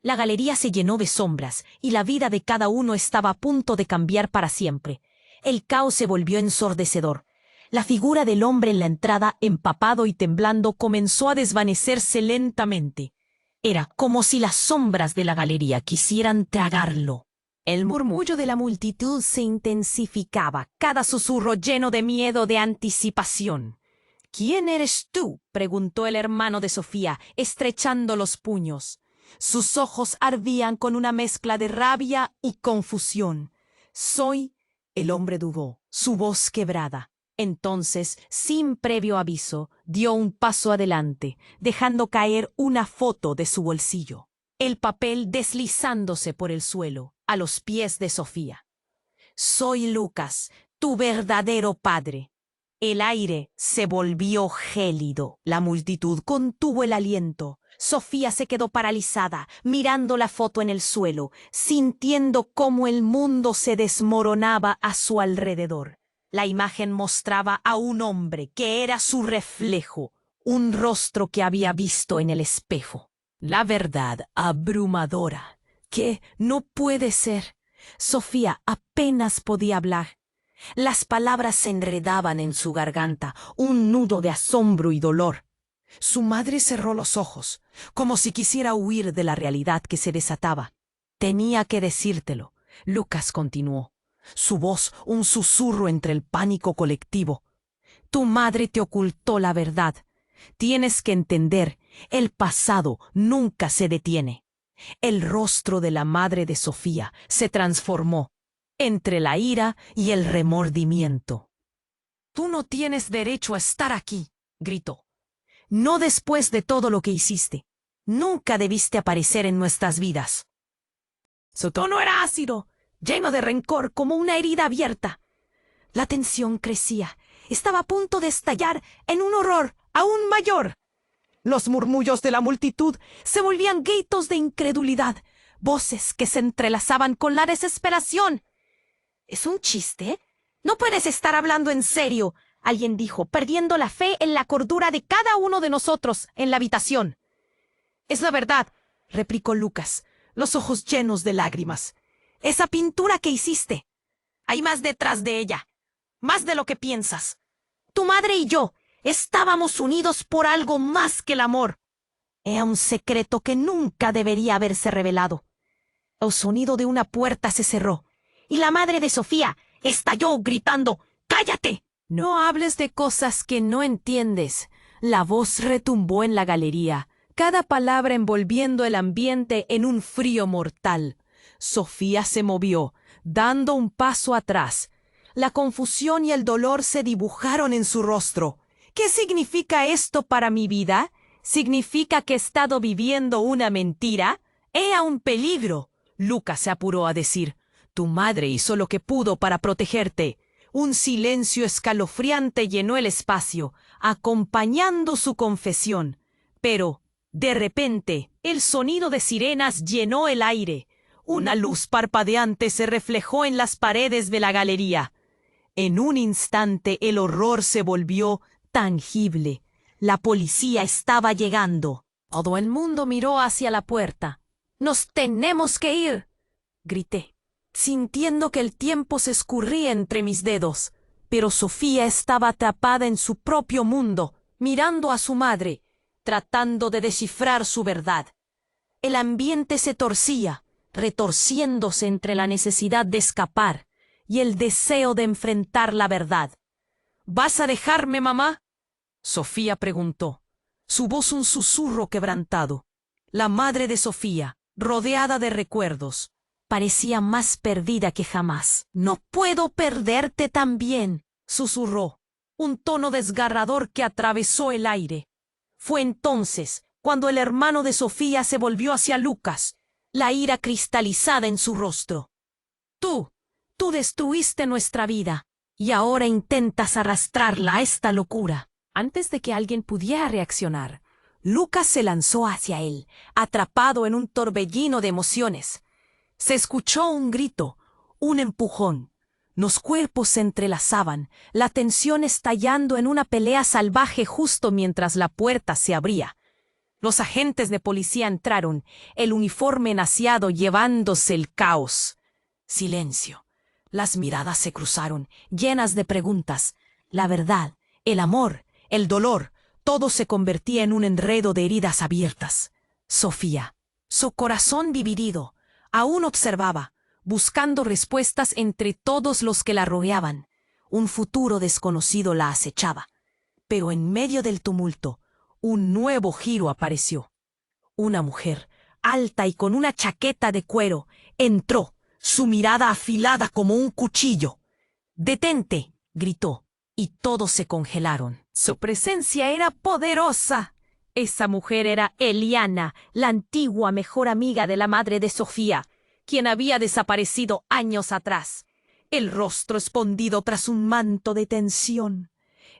La galería se llenó de sombras, y la vida de cada uno estaba a punto de cambiar para siempre. El caos se volvió ensordecedor. La figura del hombre en la entrada, empapado y temblando, comenzó a desvanecerse lentamente. Era como si las sombras de la galería quisieran tragarlo. El murmullo de la multitud se intensificaba, cada susurro lleno de miedo, de anticipación. «¿Quién eres tú?», preguntó el hermano de Sofía, estrechando los puños. Sus ojos ardían con una mezcla de rabia y confusión. «Soy...», el hombre dudó, su voz quebrada. Entonces, sin previo aviso, dio un paso adelante, dejando caer una foto de su bolsillo. El papel deslizándose por el suelo, a los pies de Sofía. «Soy Lucas, tu verdadero padre». El aire se volvió gélido. La multitud contuvo el aliento. Sofía se quedó paralizada, mirando la foto en el suelo, sintiendo cómo el mundo se desmoronaba a su alrededor. La imagen mostraba a un hombre que era su reflejo, un rostro que había visto en el espejo. La verdad abrumadora. ¿Qué? No puede ser. Sofía apenas podía hablar. Las palabras se enredaban en su garganta, un nudo de asombro y dolor. Su madre cerró los ojos, como si quisiera huir de la realidad que se desataba. «Tenía que decírtelo», Lucas continuó, su voz un susurro entre el pánico colectivo. «Tu madre te ocultó la verdad. Tienes que entender, el pasado nunca se detiene». El rostro de la madre de Sofía se transformó entre la ira y el remordimiento. «Tú no tienes derecho a estar aquí», gritó. «No después de todo lo que hiciste. Nunca debiste aparecer en nuestras vidas». Su tono era ácido, lleno de rencor, como una herida abierta. La tensión crecía. Estaba a punto de estallar en un horror aún mayor. Los murmullos de la multitud se volvían gritos de incredulidad, voces que se entrelazaban con la desesperación. ¿Es un chiste? No puedes estar hablando en serio, alguien dijo, perdiendo la fe en la cordura de cada uno de nosotros en la habitación. Es la verdad, replicó Lucas, los ojos llenos de lágrimas. Esa pintura que hiciste. Hay más detrás de ella, más de lo que piensas. Tu madre y yo estábamos unidos por algo más que el amor. Era un secreto que nunca debería haberse revelado. El sonido de una puerta se cerró, y la madre de Sofía estalló gritando, ¡cállate! No hables de cosas que no entiendes. La voz retumbó en la galería, cada palabra envolviendo el ambiente en un frío mortal. Sofía se movió, dando un paso atrás. La confusión y el dolor se dibujaron en su rostro. ¿Qué significa esto para mi vida? ¿Significa que he estado viviendo una mentira? Era un peligro. Lucas se apuró a decir. Tu madre hizo lo que pudo para protegerte. Un silencio escalofriante llenó el espacio, acompañando su confesión. Pero, de repente, el sonido de sirenas llenó el aire. Una luz parpadeante se reflejó en las paredes de la galería. En un instante el horror se volvió tangible. La policía estaba llegando. Todo el mundo miró hacia la puerta. «¡Nos tenemos que ir!», grité, sintiendo que el tiempo se escurría entre mis dedos. Pero Sofía estaba atrapada en su propio mundo, mirando a su madre, tratando de descifrar su verdad. El ambiente se torcía, retorciéndose entre la necesidad de escapar y el deseo de enfrentar la verdad. «¿Vas a dejarme, mamá?», Sofía preguntó, su voz un susurro quebrantado. La madre de Sofía, rodeada de recuerdos, parecía más perdida que jamás. «No puedo perderte también», susurró, un tono desgarrador que atravesó el aire. Fue entonces cuando el hermano de Sofía se volvió hacia Lucas, la ira cristalizada en su rostro. Tú destruiste nuestra vida, y ahora intentas arrastrarla a esta locura». Antes de que alguien pudiera reaccionar, Lucas se lanzó hacia él, atrapado en un torbellino de emociones. Se escuchó un grito, un empujón. Los cuerpos se entrelazaban, la tensión estallando en una pelea salvaje justo mientras la puerta se abría. Los agentes de policía entraron, el uniforme naciado llevándose el caos. Silencio. Las miradas se cruzaron, llenas de preguntas. La verdad, el amor, el dolor, todo se convertía en un enredo de heridas abiertas. Sofía, su corazón dividido, aún observaba, buscando respuestas entre todos los que la rodeaban. Un futuro desconocido la acechaba. Pero en medio del tumulto, un nuevo giro apareció. Una mujer, alta y con una chaqueta de cuero, entró, su mirada afilada como un cuchillo. «¡Detente!», gritó, y todos se congelaron. Su presencia era poderosa. Esa mujer era Eliana, la antigua mejor amiga de la madre de Sofía, quien había desaparecido años atrás, el rostro escondido tras un manto de tensión.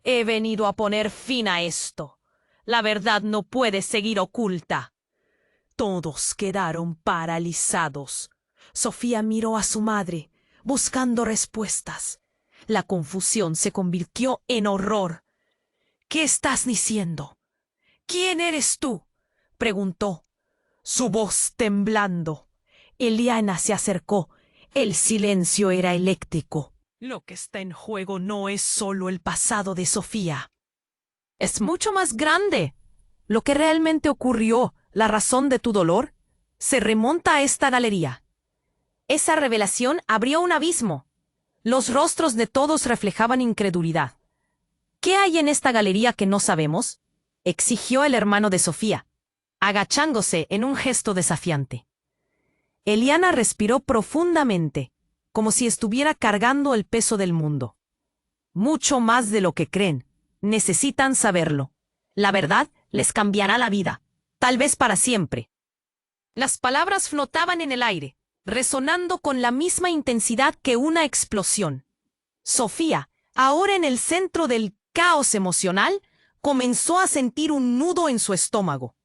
«He venido a poner fin a esto. La verdad no puede seguir oculta». Todos quedaron paralizados. Sofía miró a su madre, buscando respuestas. La confusión se convirtió en horror. «¿Qué estás diciendo? ¿Quién eres tú?», preguntó, su voz temblando. Eliana se acercó. El silencio era eléctrico. «Lo que está en juego no es solo el pasado de Sofía. Es mucho más grande. Lo que realmente ocurrió, la razón de tu dolor, se remonta a esta galería». Esa revelación abrió un abismo. Los rostros de todos reflejaban incredulidad. «¿Qué hay en esta galería que no sabemos?», exigió el hermano de Sofía, agachándose en un gesto desafiante. Eliana respiró profundamente, como si estuviera cargando el peso del mundo. «Mucho más de lo que creen. Necesitan saberlo. La verdad les cambiará la vida, tal vez para siempre». Las palabras flotaban en el aire, resonando con la misma intensidad que una explosión. Sofía, ahora en el centro del caos emocional, comenzó a sentir un nudo en su estómago.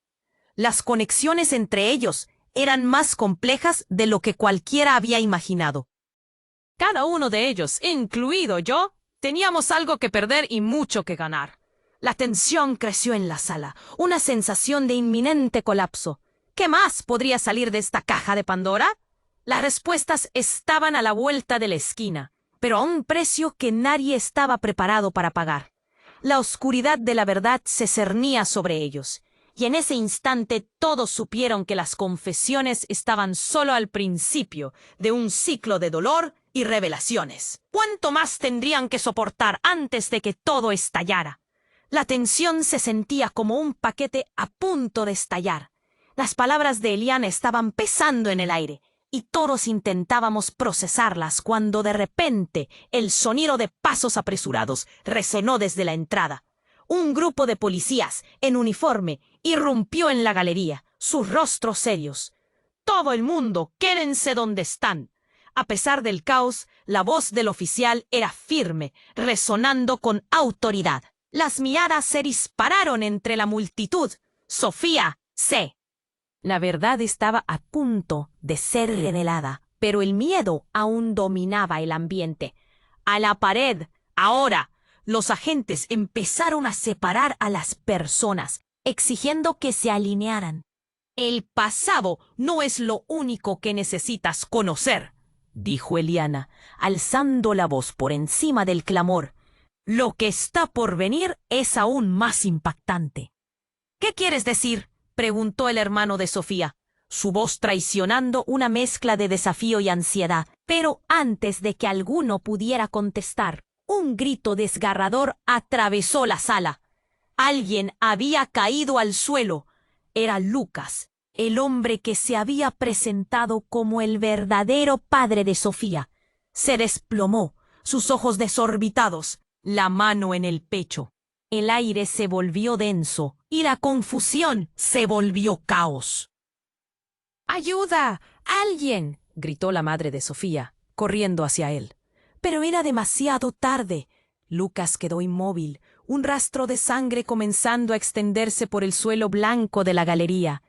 Las conexiones entre ellos eran más complejas de lo que cualquiera había imaginado. Cada uno de ellos, incluido yo, teníamos algo que perder y mucho que ganar. La tensión creció en la sala, una sensación de inminente colapso. ¿Qué más podría salir de esta caja de Pandora? Las respuestas estaban a la vuelta de la esquina, pero a un precio que nadie estaba preparado para pagar. La oscuridad de la verdad se cernía sobre ellos, y en ese instante todos supieron que las confesiones estaban solo al principio de un ciclo de dolor y revelaciones. ¿Cuánto más tendrían que soportar antes de que todo estallara? La tensión se sentía como un paquete a punto de estallar. Las palabras de Eliana estaban pesando en el aire, y todos intentábamos procesarlas cuando de repente el sonido de pasos apresurados resonó desde la entrada. Un grupo de policías en uniforme irrumpió en la galería, sus rostros serios. «Todo el mundo, quédense donde están». A pesar del caos, la voz del oficial era firme, resonando con autoridad. Las miradas se dispararon entre la multitud. «Sofía, sé». La verdad estaba a punto de ser revelada, pero el miedo aún dominaba el ambiente. «A la pared, ahora». Los agentes empezaron a separar a las personas, exigiendo que se alinearan. «El pasado no es lo único que necesitas conocer», dijo Eliana, alzando la voz por encima del clamor. «Lo que está por venir es aún más impactante». «¿Qué quieres decir?», preguntó el hermano de Sofía, su voz traicionando una mezcla de desafío y ansiedad. Pero antes de que alguno pudiera contestar, un grito desgarrador atravesó la sala. Alguien había caído al suelo. Era Lucas, el hombre que se había presentado como el verdadero padre de Sofía. Se desplomó, sus ojos desorbitados, la mano en el pecho. El aire se volvió denso y la confusión se volvió caos. «¡Ayuda! ¡Alguien!», gritó la madre de Sofía, corriendo hacia él. Pero era demasiado tarde. Lucas quedó inmóvil, un rastro de sangre comenzando a extenderse por el suelo blanco de la galería.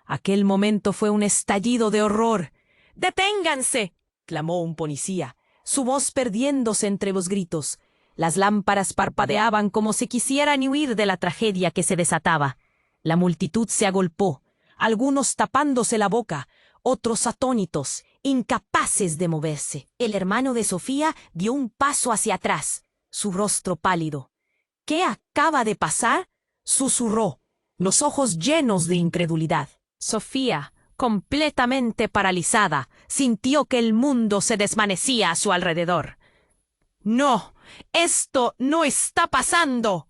Aquel momento fue un estallido de horror. «¡Deténganse!», clamó un policía, su voz perdiéndose entre los gritos. Las lámparas parpadeaban como si quisieran huir de la tragedia que se desataba. La multitud se agolpó, algunos tapándose la boca, otros atónitos, incapaces de moverse. El hermano de Sofía dio un paso hacia atrás, su rostro pálido. «¿Qué acaba de pasar?», susurró, los ojos llenos de incredulidad. Sofía, completamente paralizada, sintió que el mundo se desvanecía a su alrededor. «¡No! ¡Esto no está pasando!»,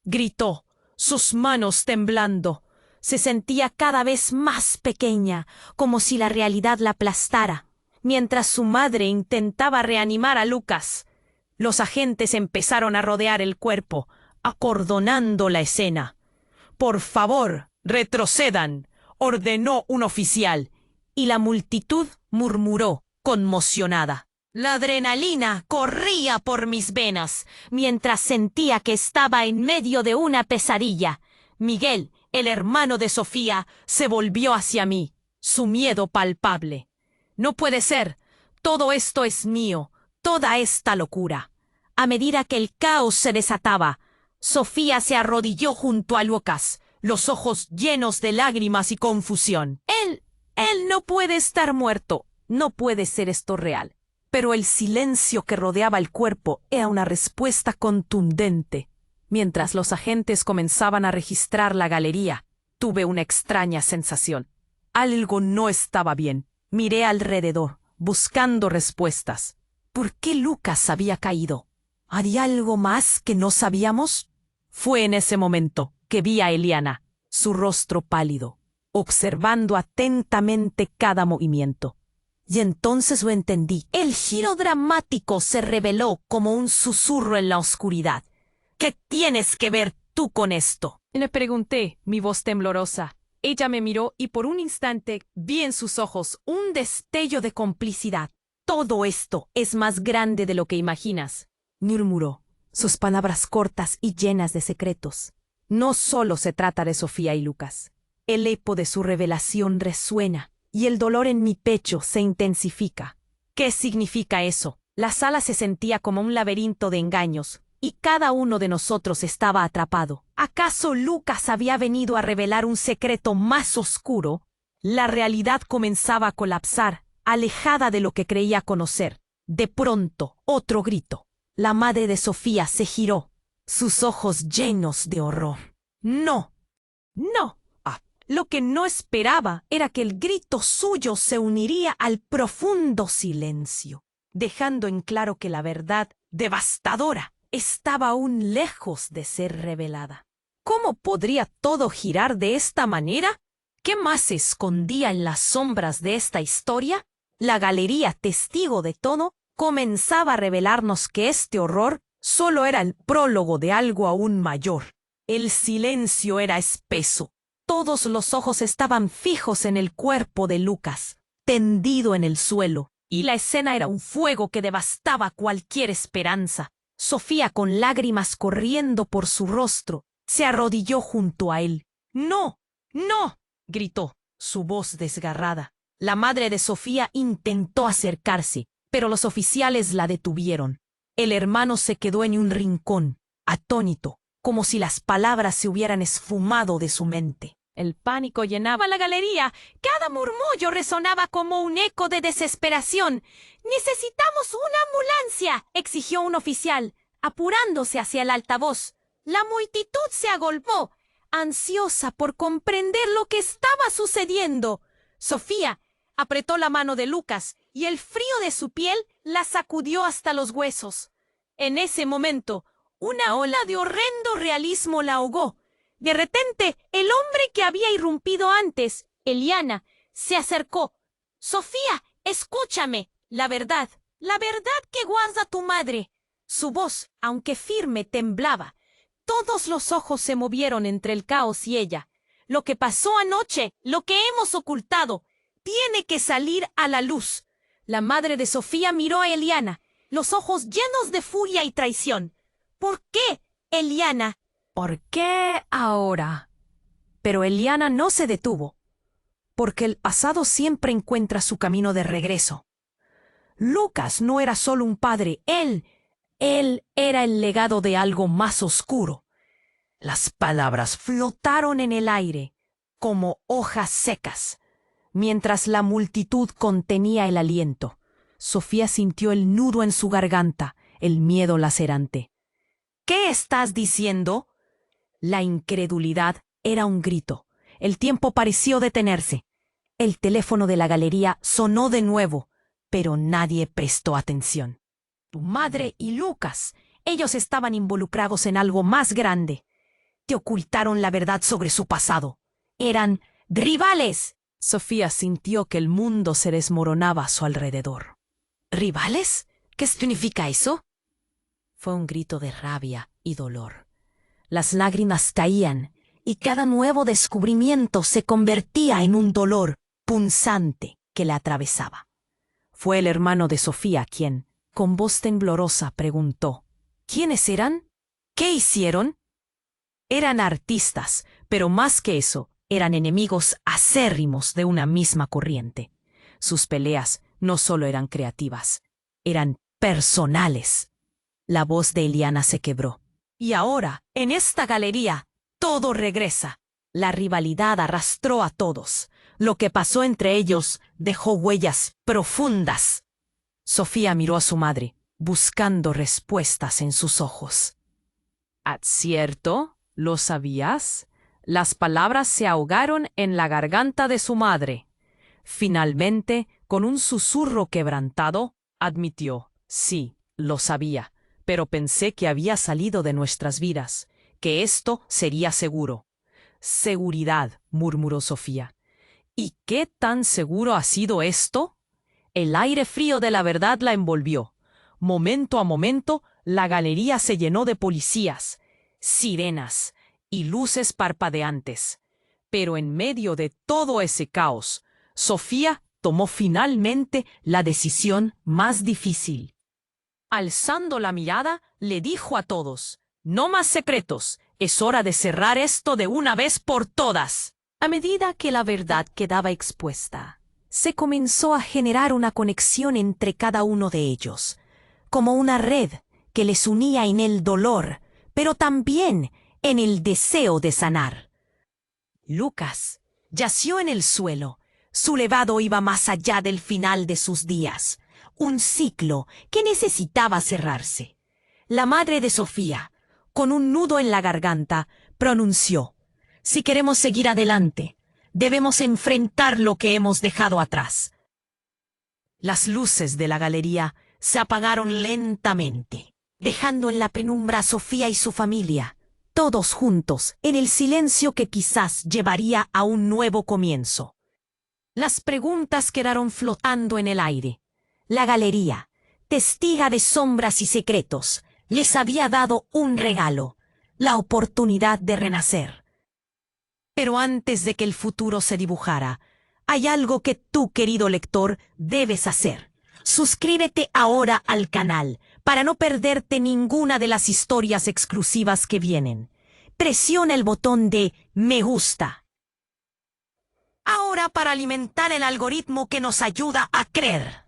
gritó, sus manos temblando. Se sentía cada vez más pequeña, como si la realidad la aplastara. Mientras su madre intentaba reanimar a Lucas, los agentes empezaron a rodear el cuerpo, acordonando la escena. «Por favor, retrocedan», ordenó un oficial, y la multitud murmuró, conmocionada. La adrenalina corría por mis venas, mientras sentía que estaba en medio de una pesadilla. Miguel, el hermano de Sofía, se volvió hacia mí, su miedo palpable. «No puede ser. Todo esto es mío, toda esta locura». A medida que el caos se desataba, Sofía se arrodilló junto a Lucas, los ojos llenos de lágrimas y confusión. Él no puede estar muerto. No puede ser esto real». Pero el silencio que rodeaba el cuerpo era una respuesta contundente. Mientras los agentes comenzaban a registrar la galería, tuve una extraña sensación. Algo no estaba bien. Miré alrededor, buscando respuestas. ¿Por qué Lucas había caído? ¿Había algo más que no sabíamos? Fue en ese momento que vi a Eliana, su rostro pálido, observando atentamente cada movimiento. Y entonces lo entendí. El giro dramático se reveló como un susurro en la oscuridad. «¿Qué tienes que ver tú con esto?», le pregunté, mi voz temblorosa. Ella me miró y por un instante vi en sus ojos un destello de complicidad. «Todo esto es más grande de lo que imaginas», murmuró, sus palabras cortas y llenas de secretos. «No solo se trata de Sofía y Lucas. El eco de su revelación resuena, y el dolor en mi pecho se intensifica». «¿Qué significa eso?», La sala se sentía como un laberinto de engaños, y cada uno de nosotros estaba atrapado. ¿Acaso Lucas había venido a revelar un secreto más oscuro? La realidad comenzaba a colapsar, alejada de lo que creía conocer. De pronto, otro grito. La madre de Sofía se giró, sus ojos llenos de horror. ¡No! ¡No! Lo que no esperaba era que el grito suyo se uniría al profundo silencio, dejando en claro que la verdad devastadora estaba aún lejos de ser revelada. ¿Cómo podría todo girar de esta manera? ¿Qué más se escondía en las sombras de esta historia? La galería, testigo de todo, comenzaba a revelarnos que este horror solo era el prólogo de algo aún mayor. El silencio era espeso. Todos los ojos estaban fijos en el cuerpo de Lucas, tendido en el suelo, y la escena era un fuego que devastaba cualquier esperanza. Sofía, con lágrimas corriendo por su rostro, se arrodilló junto a él. ¡No! ¡No! Gritó, su voz desgarrada. La madre de Sofía intentó acercarse, pero los oficiales la detuvieron. El hermano se quedó en un rincón, atónito, como si las palabras se hubieran esfumado de su mente. El pánico llenaba la galería. Cada murmullo resonaba como un eco de desesperación. «¡Necesitamos una ambulancia!», exigió un oficial, apurándose hacia el altavoz. La multitud se agolpó, ansiosa por comprender lo que estaba sucediendo. Sofía apretó la mano de Lucas y el frío de su piel la sacudió hasta los huesos. En ese momento, una ola de horrendo realismo la ahogó. De repente, el hombre que había irrumpido antes, Eliana, se acercó. «Sofía, escúchame. La verdad que guarda tu madre». Su voz, aunque firme, temblaba. Todos los ojos se movieron entre el caos y ella. «Lo que pasó anoche, lo que hemos ocultado, tiene que salir a la luz». La madre de Sofía miró a Eliana, los ojos llenos de furia y traición. «¿Por qué, Eliana?» «¿Por qué ahora?» Pero Eliana no se detuvo, porque el pasado siempre encuentra su camino de regreso. Lucas no era solo un padre, él era el legado de algo más oscuro. Las palabras flotaron en el aire como hojas secas, mientras la multitud contenía el aliento. Sofía sintió el nudo en su garganta, el miedo lacerante. «¿Qué estás diciendo?» La incredulidad era un grito. El tiempo pareció detenerse. El teléfono de la galería sonó de nuevo, pero nadie prestó atención. Tu madre y Lucas, ellos estaban involucrados en algo más grande. Te ocultaron la verdad sobre su pasado. Eran rivales. Sofía sintió que el mundo se desmoronaba a su alrededor. ¿Rivales? ¿Qué significa eso? Fue un grito de rabia y dolor. Las lágrimas caían, y cada nuevo descubrimiento se convertía en un dolor punzante que la atravesaba. Fue el hermano de Sofía quien, con voz temblorosa, preguntó: ¿Quiénes eran? ¿Qué hicieron? Eran artistas, pero más que eso, eran enemigos acérrimos de una misma corriente. Sus peleas no solo eran creativas, eran personales. La voz de Eliana se quebró. Y ahora, en esta galería, todo regresa. La rivalidad arrastró a todos. Lo que pasó entre ellos dejó huellas profundas. Sofía miró a su madre, buscando respuestas en sus ojos. ¿Cierto? ¿Lo sabías? Las palabras se ahogaron en la garganta de su madre. Finalmente, con un susurro quebrantado, admitió: sí, lo sabía, pero pensé que había salido de nuestras vidas, que esto sería seguro. Seguridad, murmuró Sofía. ¿Y qué tan seguro ha sido esto? El aire frío de la verdad la envolvió. Momento a momento, la galería se llenó de policías, sirenas y luces parpadeantes. Pero en medio de todo ese caos, Sofía tomó finalmente la decisión más difícil. Alzando la mirada, le dijo a todos: «No más secretos, es hora de cerrar esto de una vez por todas». A medida que la verdad quedaba expuesta, se comenzó a generar una conexión entre cada uno de ellos. como una red que les unía en el dolor, pero también en el deseo de sanar. Lucas yació en el suelo. Su legado iba más allá del final de sus días, un ciclo que necesitaba cerrarse. La madre de Sofía, con un nudo en la garganta, pronunció: si queremos seguir adelante, debemos enfrentar lo que hemos dejado atrás. Las luces de la galería se apagaron lentamente, dejando en la penumbra a Sofía y su familia, todos juntos, en el silencio que quizás llevaría a un nuevo comienzo. Las preguntas quedaron flotando en el aire. La galería, testiga de sombras y secretos, les había dado un regalo, la oportunidad de renacer. Pero antes de que el futuro se dibujara, hay algo que tú, querido lector, debes hacer. Suscríbete ahora al canal para no perderte ninguna de las historias exclusivas que vienen. Presiona el botón de me gusta. Ahora para alimentar el algoritmo que nos ayuda a creer.